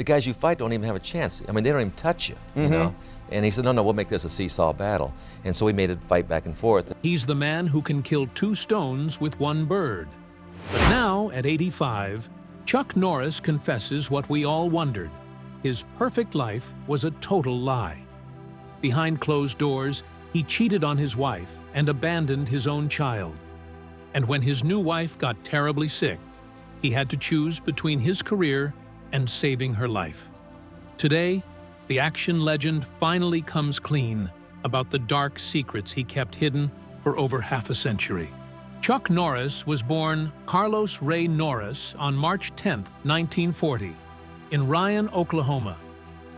The guys you fight don't even have a chance. I mean, they don't even touch you, you know? And he said, no, we'll make this a seesaw battle. And so we made it fight back and forth. He's the man who can kill 2 stones with 1 bird. But now, at 85, Chuck Norris confesses what we all wondered. His perfect life was a total lie. Behind closed doors, he cheated on his wife and abandoned his own child. And when his new wife got terribly sick, he had to choose between his career and saving her life. Today, the action legend finally comes clean about the dark secrets he kept hidden for over half a century. Chuck Norris was born Carlos Ray Norris on March 10, 1940, in Ryan, Oklahoma.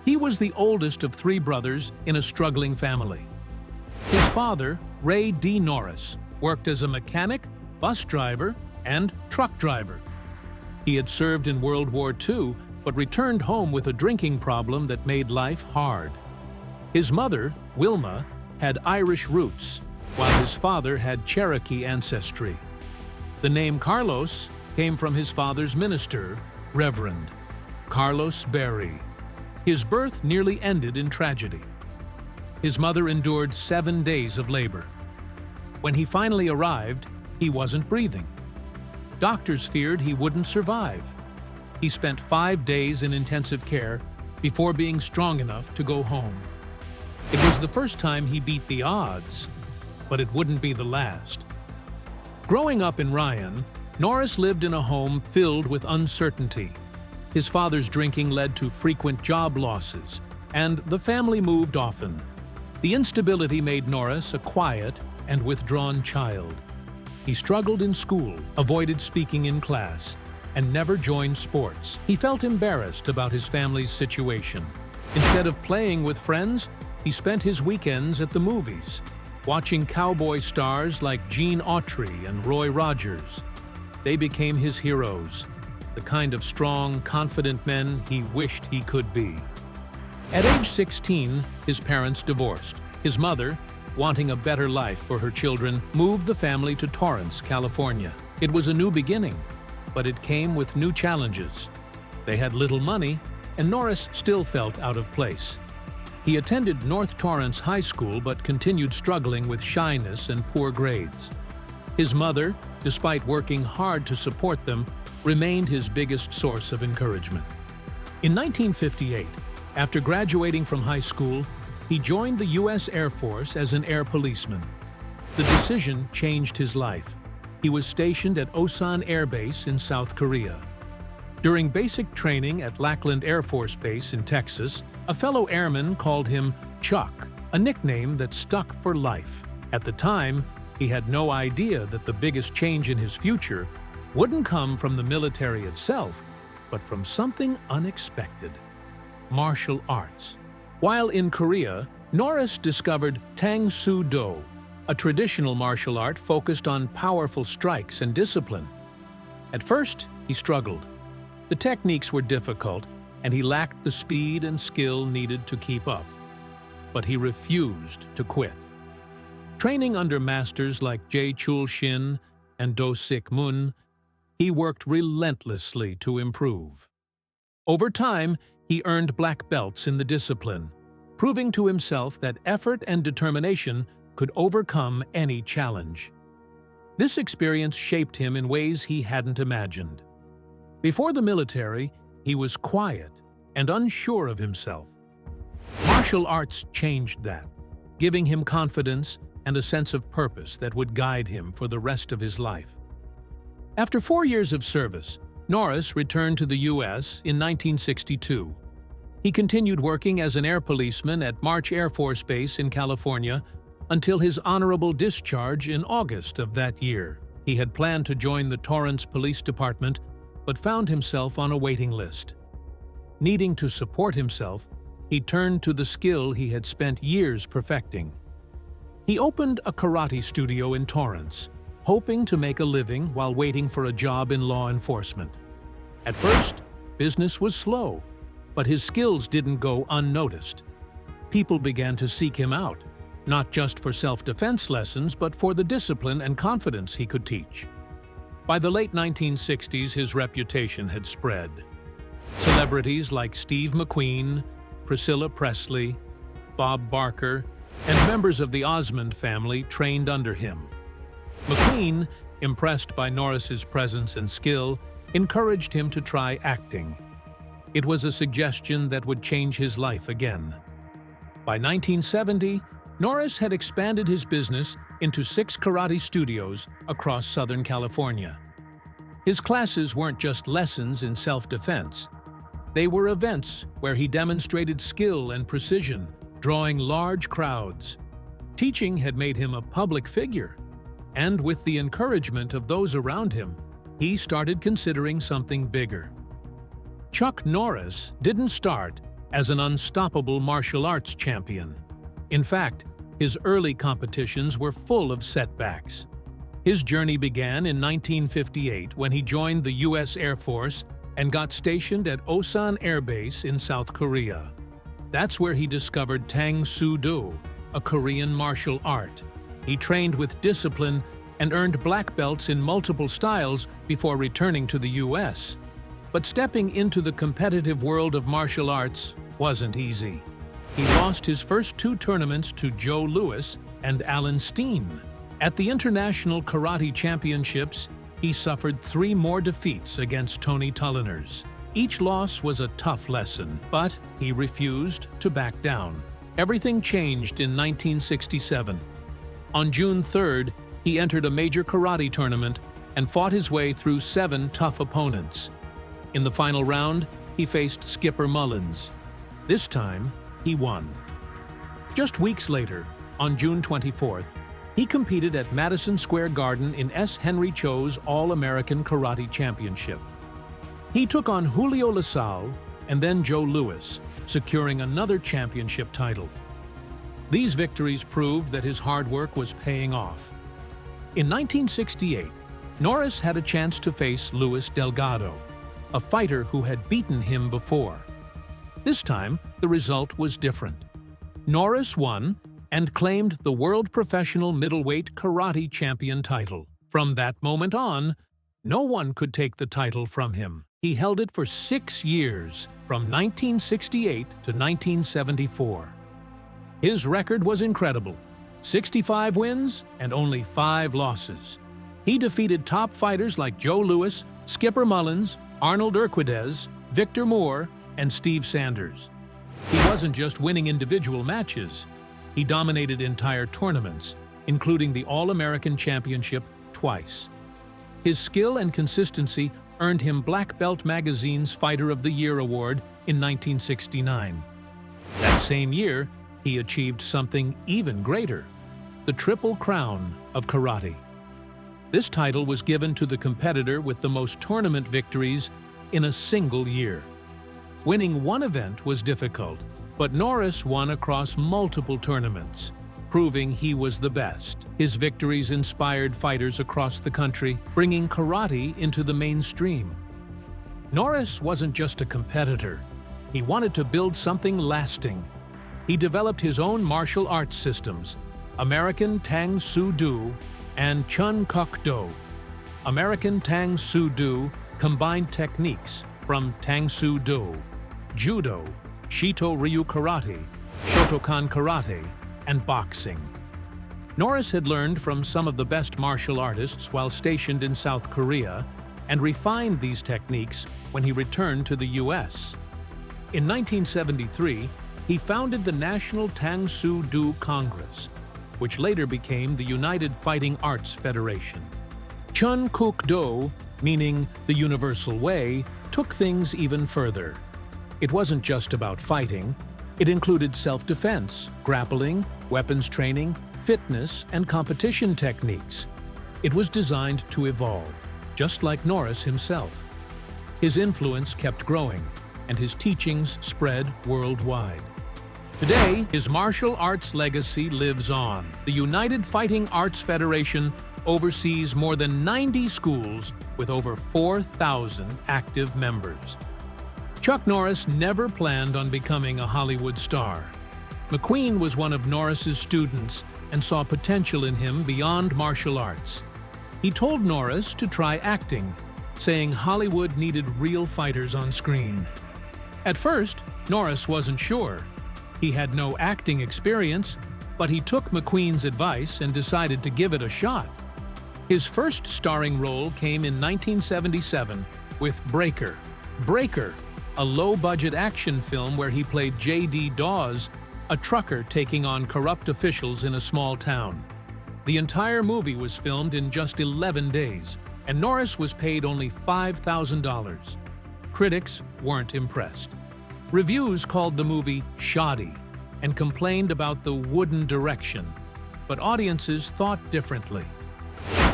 He was the oldest of 3 brothers in a struggling family. His father, Ray D. Norris, worked as a mechanic, bus driver, and truck driver. He had served in World War II, but returned home with a drinking problem that made life hard. His mother, Wilma, had Irish roots, while his father had Cherokee ancestry. The name Carlos came from his father's minister, Reverend Carlos Berry. His birth nearly ended in tragedy. His mother endured 7 days of labor. When he finally arrived, he wasn't breathing. Doctors feared he wouldn't survive. He spent 5 days in intensive care before being strong enough to go home. It was the first time he beat the odds, but it wouldn't be the last. Growing up in Ryan, Norris lived in a home filled with uncertainty. His father's drinking led to frequent job losses, and the family moved often. The instability made Norris a quiet and withdrawn child. He struggled in school, avoided speaking in class, and never joined sports. He felt embarrassed about his family's situation. Instead of playing with friends, he spent his weekends at the movies, watching cowboy stars like Gene Autry and Roy Rogers. They became his heroes, the kind of strong, confident men he wished he could be. At age 16, his parents divorced. His mother, wanting a better life for her children, moved the family to Torrance, California. It was a new beginning, but it came with new challenges. They had little money, and Norris still felt out of place. He attended North Torrance High School but continued struggling with shyness and poor grades. His mother, despite working hard to support them, remained his biggest source of encouragement. In 1958, after graduating from high school, he joined the U.S. Air Force as an air policeman. The decision changed his life. He was stationed at Osan Air Base in South Korea. During basic training at Lackland Air Force Base in Texas, a fellow airman called him Chuck, a nickname that stuck for life. At the time, he had no idea that the biggest change in his future wouldn't come from the military itself, but from something unexpected: martial arts. While in Korea, Norris discovered Tang Soo Do, a traditional martial art focused on powerful strikes and discipline. At first, he struggled. The techniques were difficult, and he lacked the speed and skill needed to keep up. But he refused to quit. Training under masters like Jae Chul Shin and Do Sik Mun, he worked relentlessly to improve. Over time, he earned black belts in the discipline, proving to himself that effort and determination could overcome any challenge. This experience shaped him in ways he hadn't imagined. Before the military, he was quiet and unsure of himself. Martial arts changed that, giving him confidence and a sense of purpose that would guide him for the rest of his life. After 4 years of service, Norris returned to the U.S. in 1962. He continued working as an air policeman at March Air Force Base in California until his honorable discharge in August of that year. He had planned to join the Torrance Police Department, but found himself on a waiting list. Needing to support himself, he turned to the skill he had spent years perfecting. He opened a karate studio in Torrance, hoping to make a living while waiting for a job in law enforcement. At first, business was slow, but his skills didn't go unnoticed. People began to seek him out, not just for self-defense lessons, but for the discipline and confidence he could teach. By the late 1960s, his reputation had spread. Celebrities like Steve McQueen, Priscilla Presley, Bob Barker, and members of the Osmond family trained under him. McQueen, impressed by Norris's presence and skill, encouraged him to try acting. It was a suggestion that would change his life again. By 1970, Norris had expanded his business into 6 karate studios across Southern California. His classes weren't just lessons in self-defense. They were events where he demonstrated skill and precision, drawing large crowds. Teaching had made him a public figure, and with the encouragement of those around him, he started considering something bigger. Chuck Norris didn't start as an unstoppable martial arts champion. In fact, his early competitions were full of setbacks. His journey began in 1958 when he joined the U.S. Air Force and got stationed at Osan Air Base in South Korea. That's where he discovered Tang Soo Do, a Korean martial art. He trained with discipline and earned black belts in multiple styles before returning to the U.S. But stepping into the competitive world of martial arts wasn't easy. He lost his first 2 tournaments to Joe Louis and Alan Steen. At the International Karate Championships, he suffered 3 more defeats against Tony Tulliners. Each loss was a tough lesson, but he refused to back down. Everything changed in 1967. On June 3rd, he entered a major karate tournament and fought his way through 7 tough opponents. In the final round, he faced Skipper Mullins. This time, he won. Just weeks later, on June 24th, he competed at Madison Square Garden in S. Henry Cho's All-American Karate Championship. He took on Julio LaSalle and then Joe Louis, securing another championship title. These victories proved that his hard work was paying off. In 1968, Norris had a chance to face Luis Delgado, a fighter who had beaten him before. This time, the result was different. Norris won and claimed the World Professional Middleweight Karate Champion title. From that moment on, no one could take the title from him. He held it for 6 years, from 1968 to 1974. His record was incredible: 65 wins and only 5 losses. He defeated top fighters like Joe Louis, Skipper Mullins, Arnold Urquidez, Victor Moore, and Steve Sanders. He wasn't just winning individual matches. He dominated entire tournaments, including the All-American Championship twice. His skill and consistency earned him Black Belt Magazine's Fighter of the Year award in 1969. That same year, he achieved something even greater: the Triple Crown of Karate. This title was given to the competitor with the most tournament victories in a single year. Winning one event was difficult, but Norris won across multiple tournaments, proving he was the best. His victories inspired fighters across the country, bringing karate into the mainstream. Norris wasn't just a competitor. He wanted to build something lasting. He developed his own martial arts systems: American Tang Soo Do and Chun Kuk Do. American Tang Soo Do combined techniques from Tang Soo Do, Judo, Shito Ryu Karate, Shotokan Karate, and boxing. Norris had learned from some of the best martial artists while stationed in South Korea and refined these techniques when he returned to the U.S. In 1973, he founded the National Tang Soo Do Congress, which later became the United Fighting Arts Federation. Chun Kuk Do, meaning the universal way, took things even further. It wasn't just about fighting. It included self-defense, grappling, weapons training, fitness, and competition techniques. It was designed to evolve, just like Norris himself. His influence kept growing, and his teachings spread worldwide. Today, his martial arts legacy lives on. The United Fighting Arts Federation oversees more than 90 schools with over 4,000 active members. Chuck Norris never planned on becoming a Hollywood star. McQueen was one of Norris's students and saw potential in him beyond martial arts. He told Norris to try acting, saying Hollywood needed real fighters on screen. At first, Norris wasn't sure. He had no acting experience, but he took McQueen's advice and decided to give it a shot. His first starring role came in 1977 with Breaker. Breaker, a low-budget action film where he played J.D. Dawes, a trucker taking on corrupt officials in a small town. The entire movie was filmed in just 11 days, and Norris was paid only $5,000. Critics weren't impressed. Reviews called the movie shoddy and complained about the wooden direction, but audiences thought differently.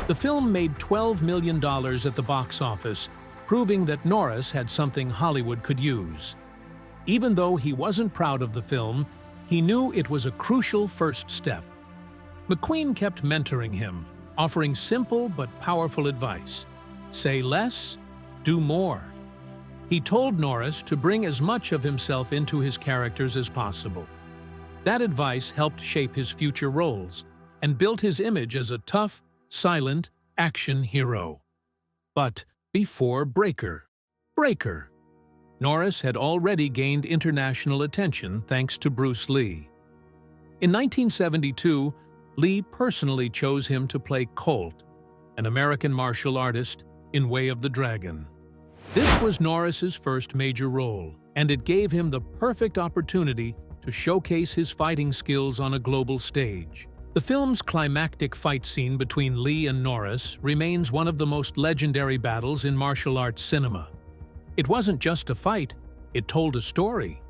The film made $12 million at the box office, proving that Norris had something Hollywood could use. Even though he wasn't proud of the film, he knew it was a crucial first step. McQueen kept mentoring him, offering simple but powerful advice. Say less, do more. He told Norris to bring as much of himself into his characters as possible. That advice helped shape his future roles and built his image as a tough, silent action hero. But before Breaker, Norris had already gained international attention thanks to Bruce Lee. In 1972, Lee personally chose him to play Colt, an American martial artist, in Way of the Dragon. This was Norris's first major role, and it gave him the perfect opportunity to showcase his fighting skills on a global stage. The film's climactic fight scene between Lee and Norris remains one of the most legendary battles in martial arts cinema. It wasn't just a fight, it told a story.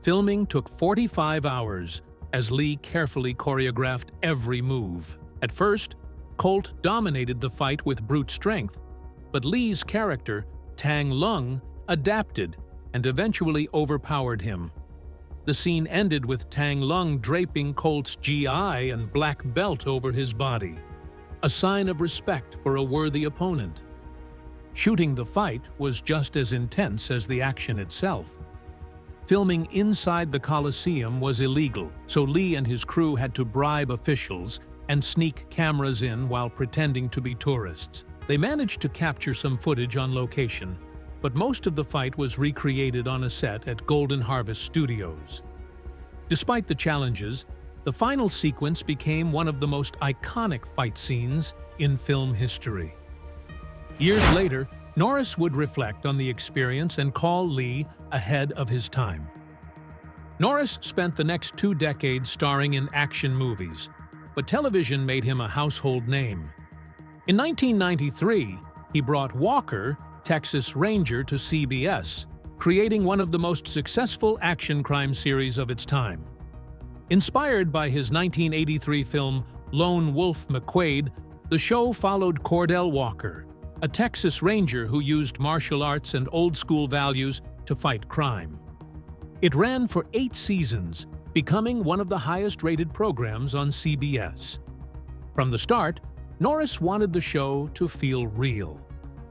Filming took 45 hours, as Lee carefully choreographed every move. At first, Colt dominated the fight with brute strength, but Lee's character, Tang Lung, adapted and eventually overpowered him. The scene ended with Tang Lung draping Colt's GI and black belt over his body, a sign of respect for a worthy opponent. Shooting the fight was just as intense as the action itself. Filming inside the Coliseum was illegal, so Lee and his crew had to bribe officials and sneak cameras in while pretending to be tourists. They managed to capture some footage on location, but most of the fight was recreated on a set at Golden Harvest Studios. Despite the challenges, the final sequence became one of the most iconic fight scenes in film history. Years later, Norris would reflect on the experience and call Lee ahead of his time. Norris spent the next 2 decades starring in action movies, but television made him a household name. In 1993, he brought Walker, Texas Ranger, to CBS, creating one of the most successful action crime series of its time. Inspired by his 1983 film Lone Wolf McQuade, the show followed Cordell Walker, a Texas Ranger who used martial arts and old-school values to fight crime. It ran for 8 seasons, becoming one of the highest-rated programs on CBS. From the start, Norris wanted the show to feel real.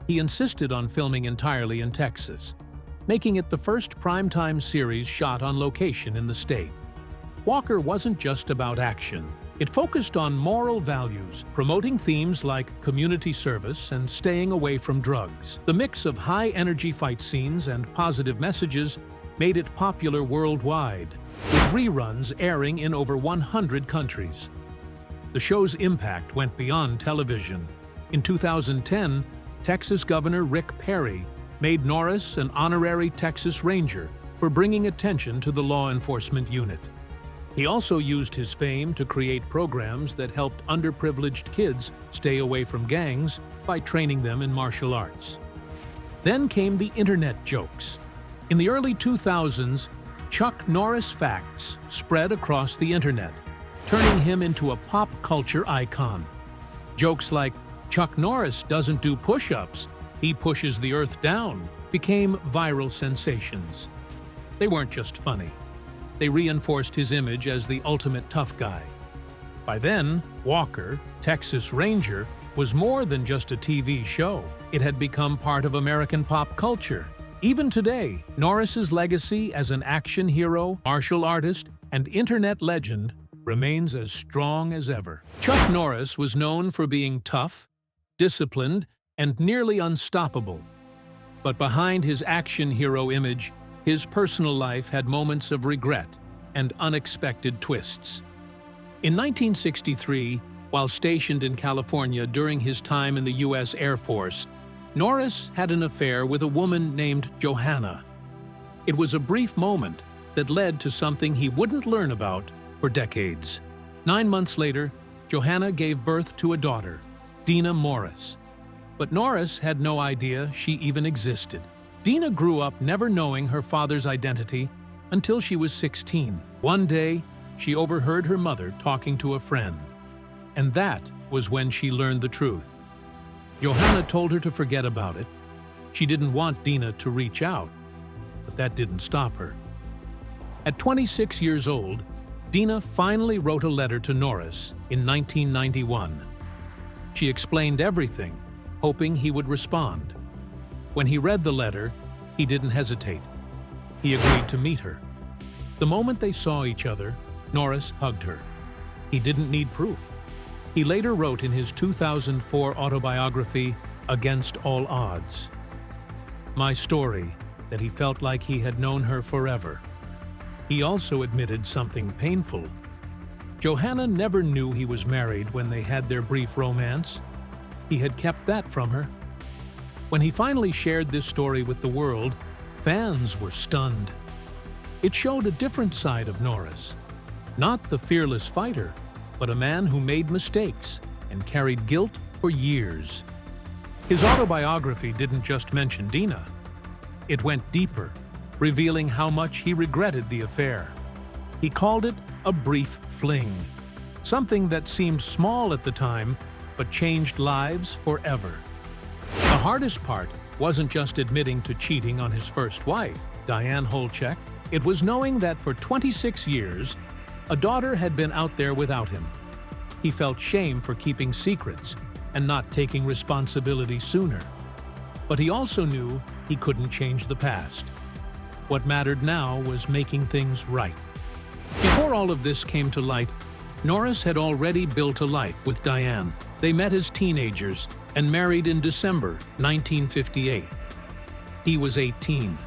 He insisted on filming entirely in Texas, making it the first primetime series shot on location in the state. Walker wasn't just about action. It focused on moral values, promoting themes like community service and staying away from drugs. The mix of high-energy fight scenes and positive messages made it popular worldwide, with reruns airing in over 100 countries. The show's impact went beyond television. In 2010, Texas Governor Rick Perry made Norris an honorary Texas Ranger for bringing attention to the law enforcement unit. He also used his fame to create programs that helped underprivileged kids stay away from gangs by training them in martial arts. Then came the internet jokes. In the early 2000s, Chuck Norris facts spread across the internet, turning him into a pop culture icon. Jokes like, "Chuck Norris doesn't do push-ups, he pushes the earth down," became viral sensations. They weren't just funny. They reinforced his image as the ultimate tough guy. By then, Walker, Texas Ranger, was more than just a TV show. It had become part of American pop culture. Even today, Norris's legacy as an action hero, martial artist, and internet legend remains as strong as ever. Chuck Norris was known for being tough, disciplined, and nearly unstoppable. But behind his action hero image, his personal life had moments of regret and unexpected twists. In 1963, while stationed in California during his time in the U.S. Air Force, Norris had an affair with a woman named Johanna. It was a brief moment that led to something he wouldn't learn about for decades. 9 months later, Johanna gave birth to a daughter, Dina Morris. But Norris had no idea she even existed. Dina grew up never knowing her father's identity until she was 16. One day, she overheard her mother talking to a friend. And that was when she learned the truth. Johanna told her to forget about it. She didn't want Dina to reach out, but that didn't stop her. At 26 years old, Dina finally wrote a letter to Norris in 1991. She explained everything, hoping he would respond. When he read the letter, he didn't hesitate. He agreed to meet her. The moment they saw each other, Norris hugged her. He didn't need proof. He later wrote in his 2004 autobiography, Against All Odds, my story, that he felt like he had known her forever. He also admitted something painful. Johanna never knew he was married when they had their brief romance. He had kept that from her. When he finally shared this story with the world, fans were stunned. It showed a different side of Norris. Not the fearless fighter, but a man who made mistakes and carried guilt for years. His autobiography didn't just mention Dina. It went deeper, revealing how much he regretted the affair. He called it a brief fling, something that seemed small at the time, but changed lives forever. The hardest part wasn't just admitting to cheating on his first wife, Diane Holchek. It was knowing that for 26 years, a daughter had been out there without him. He felt shame for keeping secrets and not taking responsibility sooner. But he also knew he couldn't change the past. What mattered now was making things right. Before all of this came to light, Norris had already built a life with Diane. They met as teenagers and married in December 1958. He was 18.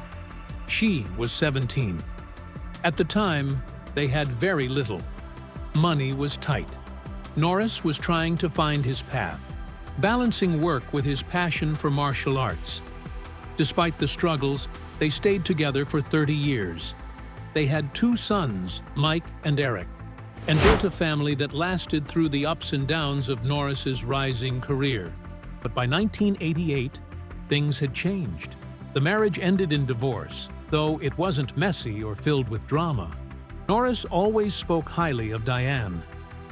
She was 17. At the time, they had very little. Money was tight. Norris was trying to find his path, balancing work with his passion for martial arts. Despite the struggles, they stayed together for 30 years. They had 2 sons, Mike and Eric, and built a family that lasted through the ups and downs of Norris's rising career. But by 1988, things had changed. The marriage ended in divorce, though it wasn't messy or filled with drama. Norris always spoke highly of Diane,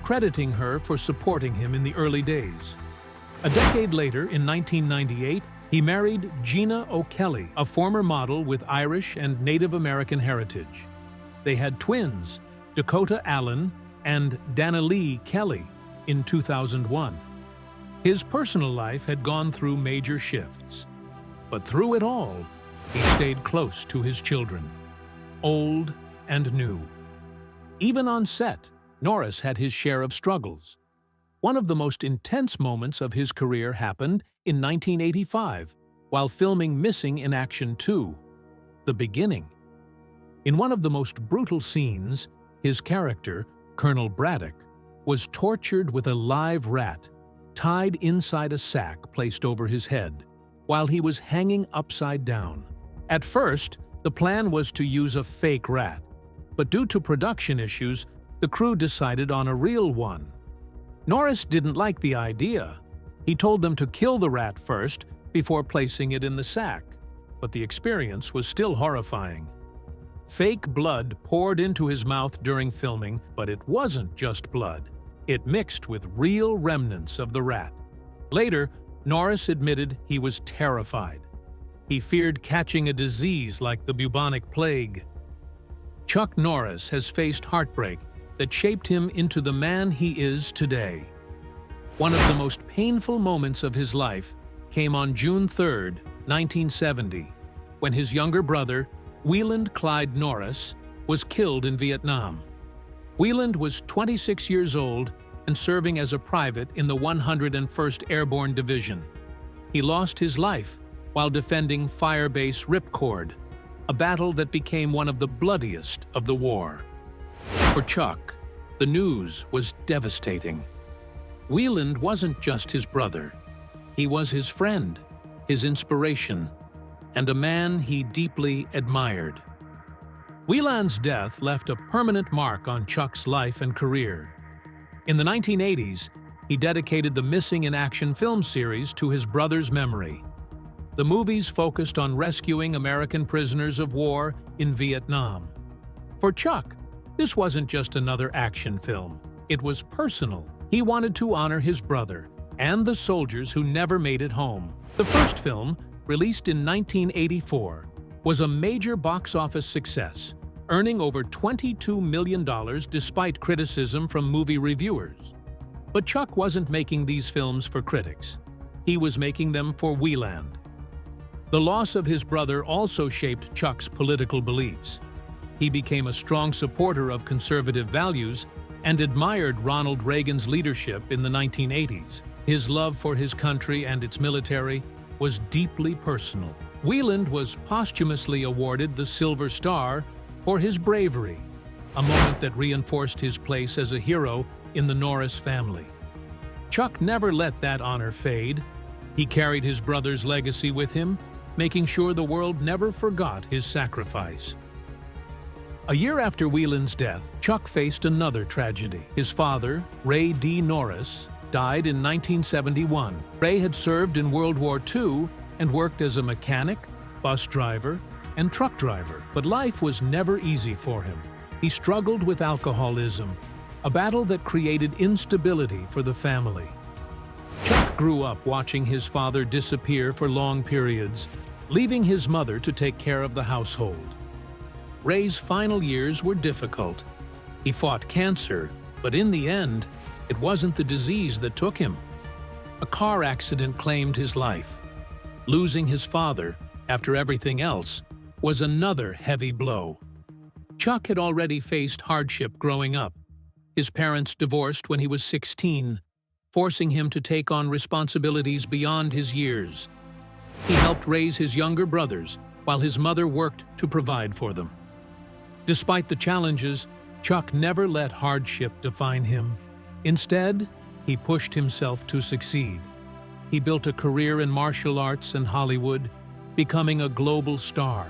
crediting her for supporting him in the early days. A decade later, in 1998, he married Gina O'Kelly, a former model with Irish and Native American heritage. They had twins, Dakota Allen and Danilee Kelly, in 2001. His personal life had gone through major shifts. But through it all, he stayed close to his children, old and new. Even on set, Norris had his share of struggles. One of the most intense moments of his career happened in 1985, while filming Missing in Action 2, The Beginning. In one of the most brutal scenes, his character, Colonel Braddock, was tortured with a live rat tied inside a sack placed over his head, while he was hanging upside down. At first, the plan was to use a fake rat, but due to production issues, the crew decided on a real one. Norris didn't like the idea. He told them to kill the rat first before placing it in the sack, but the experience was still horrifying. Fake blood poured into his mouth during filming, but it wasn't just blood. It mixed with real remnants of the rat. Later, Norris admitted he was terrified. He feared catching a disease like the bubonic plague. Chuck Norris has faced heartbreak that shaped him into the man he is today. One of the most painful moments of his life came on June 3, 1970, when his younger brother, Wieland Clyde Norris, was killed in Vietnam. Wieland was 26 years old and serving as a private in the 101st Airborne Division. He lost his life while defending Firebase Ripcord, a battle that became one of the bloodiest of the war. For Chuck, the news was devastating. Wieland wasn't just his brother. He was his friend, his inspiration, and a man he deeply admired. Wieland's death left a permanent mark on Chuck's life and career. In the 1980s, he dedicated the Missing in Action film series to his brother's memory. The movies focused on rescuing American prisoners of war in Vietnam. For Chuck, this wasn't just another action film. It was personal. He wanted to honor his brother and the soldiers who never made it home. The first film, released in 1984, was a major box office success, earning over $22 million despite criticism from movie reviewers. But Chuck wasn't making these films for critics. He was making them for Wieland. The loss of his brother also shaped Chuck's political beliefs. He became a strong supporter of conservative values and admired Ronald Reagan's leadership in the 1980s. His love for his country and its military was deeply personal. Wieland was posthumously awarded the Silver Star for his bravery, a moment that reinforced his place as a hero in the Norris family. Chuck never let that honor fade. He carried his brother's legacy with him, making sure the world never forgot his sacrifice. A year after Wieland's death, Chuck faced another tragedy. His father, Ray D. Norris, died in 1971. Ray had served in World War II and worked as a mechanic, bus driver, and truck driver. But life was never easy for him. He struggled with alcoholism, a battle that created instability for the family. Chuck grew up watching his father disappear for long periods, leaving his mother to take care of the household. Ray's final years were difficult. He fought cancer, but in the end, it wasn't the disease that took him. A car accident claimed his life. Losing his father, after everything else, was another heavy blow. Chuck had already faced hardship growing up. His parents divorced when he was 16, forcing him to take on responsibilities beyond his years. He helped raise his younger brothers, while his mother worked to provide for them. Despite the challenges, Chuck never let hardship define him. Instead, he pushed himself to succeed. He built a career in martial arts and Hollywood, becoming a global star.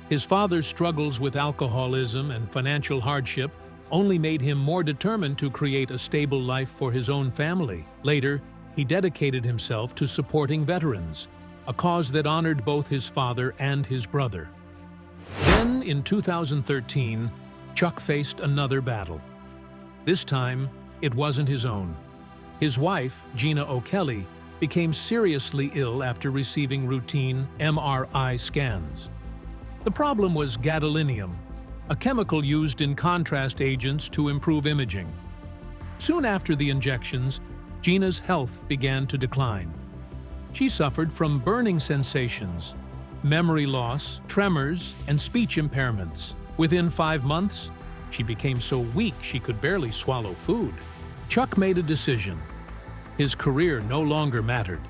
His father's struggles with alcoholism and financial hardship only made him more determined to create a stable life for his own family. Later, he dedicated himself to supporting veterans, a cause that honored both his father and his brother. Then, in 2013, Chuck faced another battle. This time, it wasn't his own. His wife, Gina O'Kelly, became seriously ill after receiving routine MRI scans. The problem was gadolinium, a chemical used in contrast agents to improve imaging. Soon after the injections, Gina's health began to decline. She suffered from burning sensations, memory loss, tremors, and speech impairments. Within 5 months, she became so weak she could barely swallow food. Chuck made a decision. His career no longer mattered.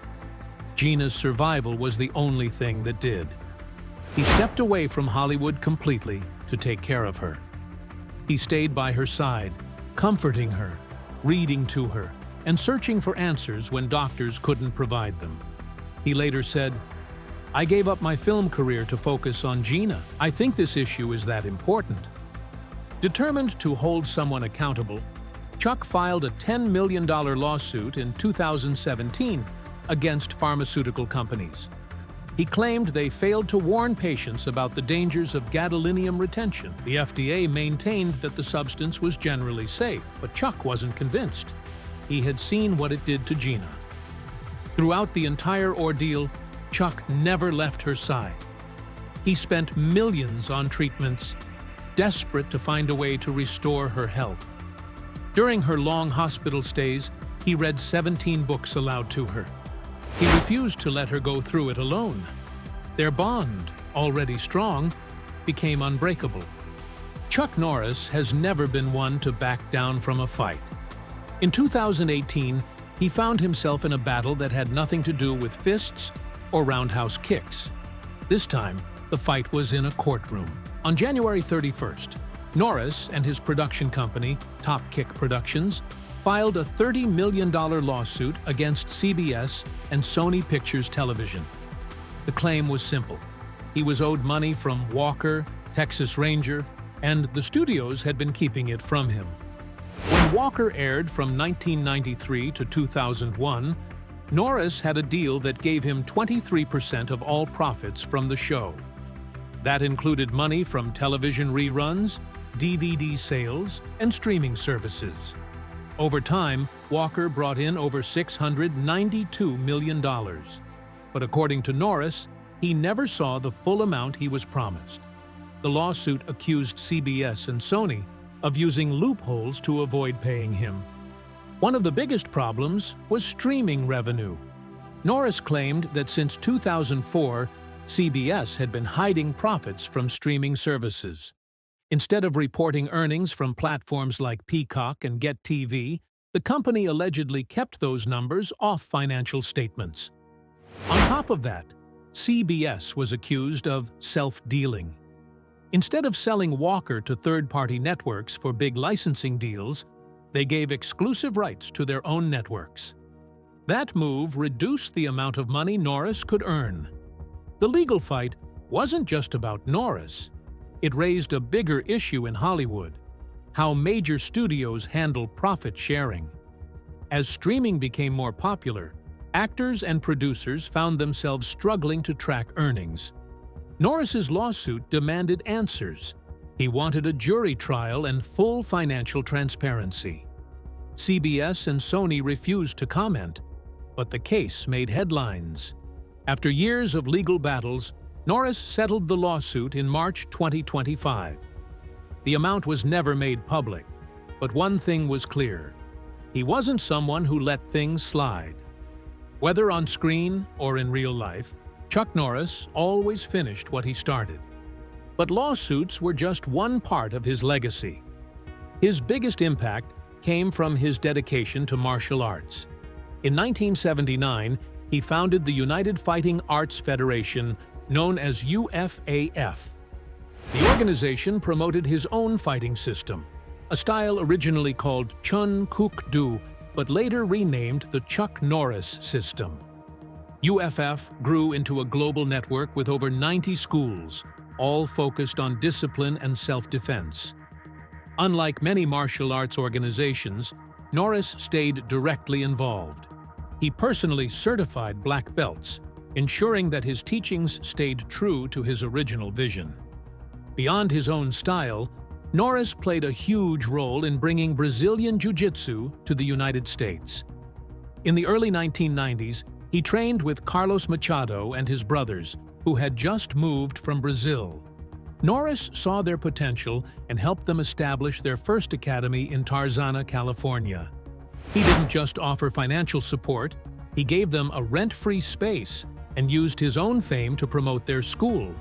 Gina's survival was the only thing that did. He stepped away from Hollywood completely to take care of her. He stayed by her side, comforting her, reading to her, and searching for answers when doctors couldn't provide them. He later said, "I gave up my film career to focus on Gina. I think this issue is that important." Determined to hold someone accountable, Chuck filed a $10 million lawsuit in 2017 against pharmaceutical companies. He claimed they failed to warn patients about the dangers of gadolinium retention. The FDA maintained that the substance was generally safe, but Chuck wasn't convinced. He had seen what it did to Gina. Throughout the entire ordeal, Chuck never left her side. He spent millions on treatments, desperate to find a way to restore her health. During her long hospital stays, he read 17 books aloud to her. He refused to let her go through it alone. Their bond, already strong, became unbreakable. Chuck Norris has never been one to back down from a fight. In 2018, he found himself in a battle that had nothing to do with fists or roundhouse kicks. This time, the fight was in a courtroom. On January 31st, Norris and his production company, Top Kick Productions, filed a $30 million lawsuit against CBS and Sony Pictures Television. The claim was simple. He was owed money from Walker, Texas Ranger, and the studios had been keeping it from him. When Walker aired from 1993 to 2001, Norris had a deal that gave him 23% of all profits from the show. That included money from television reruns, DVD sales, and streaming services. Over time, Walker brought in over $692 million. But according to Norris, he never saw the full amount he was promised. The lawsuit accused CBS and Sony of using loopholes to avoid paying him. One of the biggest problems was streaming revenue. Norris claimed that since 2004, CBS had been hiding profits from streaming services. Instead of reporting earnings from platforms like Peacock and Get TV, the company allegedly kept those numbers off financial statements. On top of that, CBS was accused of self-dealing. Instead of selling Walker to third-party networks for big licensing deals, they gave exclusive rights to their own networks. That move reduced the amount of money Norris could earn. The legal fight wasn't just about Norris. It raised a bigger issue in Hollywood: how major studios handle profit sharing. As streaming became more popular, actors and producers found themselves struggling to track earnings. Norris's lawsuit demanded answers. He wanted a jury trial and full financial transparency. CBS and Sony refused to comment, but the case made headlines. After years of legal battles, Norris settled the lawsuit in March 2025. The amount was never made public, but one thing was clear: he wasn't someone who let things slide. Whether on screen or in real life, Chuck Norris always finished what he started. But lawsuits were just one part of his legacy. His biggest impact came from his dedication to martial arts. In 1979, he founded the United Fighting Arts Federation, known as UFAF. The organization promoted his own fighting system, a style originally called Chun Kuk Do, but later renamed the Chuck Norris system. UFF grew into a global network with over 90 schools, all focused on discipline and self-defense. Unlike many martial arts organizations, Norris stayed directly involved. He personally certified black belts, ensuring that his teachings stayed true to his original vision. Beyond his own style, Norris played a huge role in bringing Brazilian Jiu-Jitsu to the United States. In the early 1990s, he trained with Carlos Machado and his brothers, who had just moved from Brazil. Norris saw their potential and helped them establish their first academy in Tarzana, California. He didn't just offer financial support, he gave them a rent-free space and used his own fame to promote their school.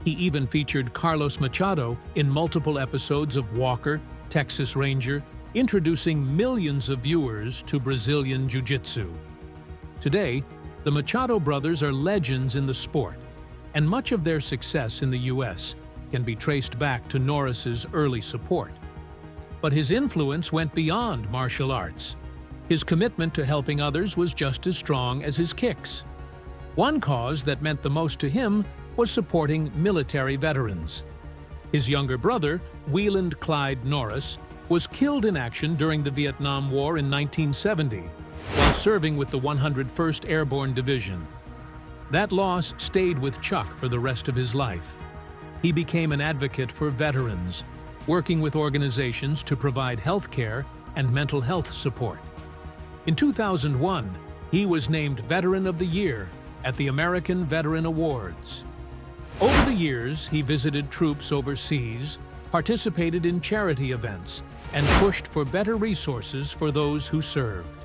He even featured Carlos Machado in multiple episodes of Walker, Texas Ranger, introducing millions of viewers to Brazilian Jiu-Jitsu. Today, the Machado brothers are legends in the sport, and much of their success in the U.S. can be traced back to Norris's early support. But his influence went beyond martial arts. His commitment to helping others was just as strong as his kicks. One cause that meant the most to him was supporting military veterans. His younger brother, Wieland Clyde Norris, was killed in action during the Vietnam War in 1970, while serving with the 101st Airborne Division. That loss stayed with Chuck for the rest of his life. He became an advocate for veterans, working with organizations to provide health care and mental health support. In 2001, he was named Veteran of the Year at the American Veteran Awards. Over the years, he visited troops overseas, participated in charity events, and pushed for better resources for those who served.